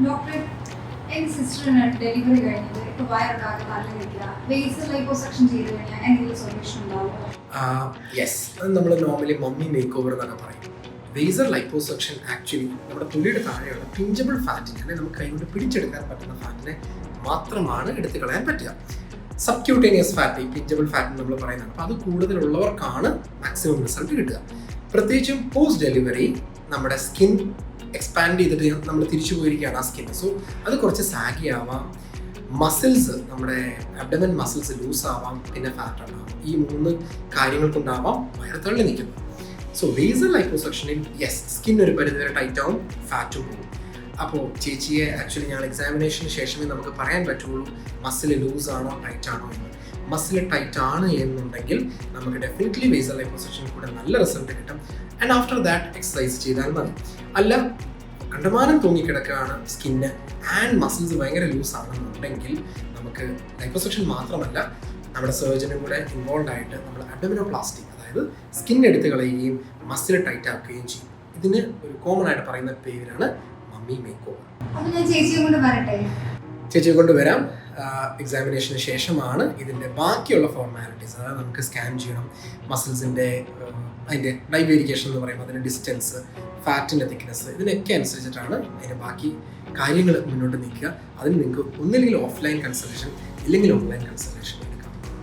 ഡോക്ടറെ എൻ്റെ സിസ്റ്ററിന് ഡെലിവറി കഴിഞ്ഞത് ഇപ്പോൾ വയറുണ്ടാകാൻ തള്ളിനിൽക്കുക ബേസൽ ലൈപ്പോസക്ഷൻ ചെയ്ത് കഴിഞ്ഞാൽ എന്തെങ്കിലും സൊല്യൂഷൻ ഉണ്ടാവുമോ? യെസ്, അത് നമ്മൾ നോർമലി മമ്മി മേക്ക് ഓവർ എന്നൊക്കെ പറയും. ലേസർ ലൈപ്പോസക്ഷൻ ആക്ച്വലി നമ്മുടെ തൊലിയുടെ താഴെയുള്ള പിഞ്ചബിൾ ഫാറ്റിനെ, അല്ലെങ്കിൽ നമുക്ക് കൈകൊണ്ട് പിടിച്ചെടുക്കാൻ പറ്റുന്ന ഫാറ്റിനെ മാത്രമാണ് എടുത്തു കളയാൻ പറ്റുക. സബ്ക്യൂട്ടേനിയസ് ഫാറ്റ്, ഈ പിഞ്ചബിൾ ഫാറ്റ് നമ്മൾ പറയുന്നത്, അപ്പോൾ അത് കൂടുതലുള്ളവർക്കാണ് മാക്സിമം റിസൾട്ട് കിട്ടുക. പ്രത്യേകിച്ചും പോസ്റ്റ് ഡെലിവറി നമ്മുടെ സ്കിൻ എക്സ്പാൻഡ് ചെയ്തിട്ട് നമ്മൾ തിരിച്ചു പോയിരിക്കുകയാണ് ആ സ്കിൻ. സോ അത് കുറച്ച് സാഗി ആവാം, മസിൽസ്, നമ്മുടെ അബ്ഡമൻ മസിൽസ് ലൂസ് ആവാം, പിന്നെ ഫാറ്റ് ഉണ്ടാവാം. ഈ 3 കാര്യങ്ങൾ കൊണ്ടാവാം വയറ് തള്ളി നിൽക്കുന്നത്. സോ ലേസർ ലൈപ്പോസക്ഷനിൽ യെസ്, സ്കിൻ ഒരു പരിധിവരെ ടൈറ്റ് ആവും, ഫാറ്റും പോകും. അപ്പോൾ ചേച്ചിയെ ആക്ച്വലി ഞങ്ങൾ എക്സാമിനേഷന് ശേഷമേ നമുക്ക് പറയാൻ പറ്റുള്ളൂ മസിൽ ലൂസ് ആണോ ടൈറ്റ് ആണോ എന്ന്. മസിൽ ടൈറ്റ് ആണ് എന്നുണ്ടെങ്കിൽ നമുക്ക് ഡെഫിനറ്റ്ലി ലേസർ ലൈപ്പോസക്ഷനിൽ കൂടെ നല്ല റിസൾട്ട് കിട്ടും. ആൻഡ് ആഫ്റ്റർ ദാറ്റ് എക്സസൈസ് ചെയ്താൽ മതി. അല്ല, കണ്ടമാനം തൂങ്ങിക്കിടക്കുകയാണ് സ്കിന്ന് ആൻഡ് മസിൽസ് ഭയങ്കര ലൂസ് ആണെന്നുണ്ടെങ്കിൽ നമുക്ക് ലൈപ്പോസക്ഷൻ മാത്രമല്ല, നമ്മുടെ സർജനും കൂടെ ഇൻവോൾവ് ആയിട്ട് നമ്മൾ അബ്ഡോമിനോപ്ലാസ്റ്റി, അതായത് സ്കിൻ എടുത്ത് കളയുകയും മസിൽ ടൈറ്റ് ആക്കുകയും ചെയ്യും. ഇതിന് ഒരു കോമൺ ആയിട്ട് പറയുന്ന പേരാണ് മമ്മി മേക്ക് ഓവർ. അപ്പോൾ ഞാൻ ചേച്ചിയെ കൊണ്ട് വരട്ടെ? ചേച്ചിയെ കൊണ്ട് വരാം. എക്സാമിനേഷന് ശേഷമാണ് ഇതിൻ്റെ ബാക്കിയുള്ള ഫോർമാലിറ്റീസ്, അതായത് നമുക്ക് സ്കാൻ ചെയ്യണം മസിൽസിൻ്റെ അതിൻ്റെ ഡൈവേരിക്കേഷൻ എന്ന് പറയുമ്പോൾ അതിൻ്റെ ഡിസ്റ്റൻസ്, ഫാറ്റിൻ്റെ തിക്നെസ്, ഇതിനൊക്കെ അനുസരിച്ചിട്ടാണ് അതിൻ്റെ ബാക്കി കാര്യങ്ങൾ മുന്നോട്ട് നീക്കുക. അതിന് നിങ്ങൾക്ക് ഒന്നില്ലെങ്കിൽ ഓഫ്ലൈൻ കൺസൾട്ടേഷൻ ഇല്ലെങ്കിൽ ഓൺലൈൻ കൺസൾട്ടേഷൻ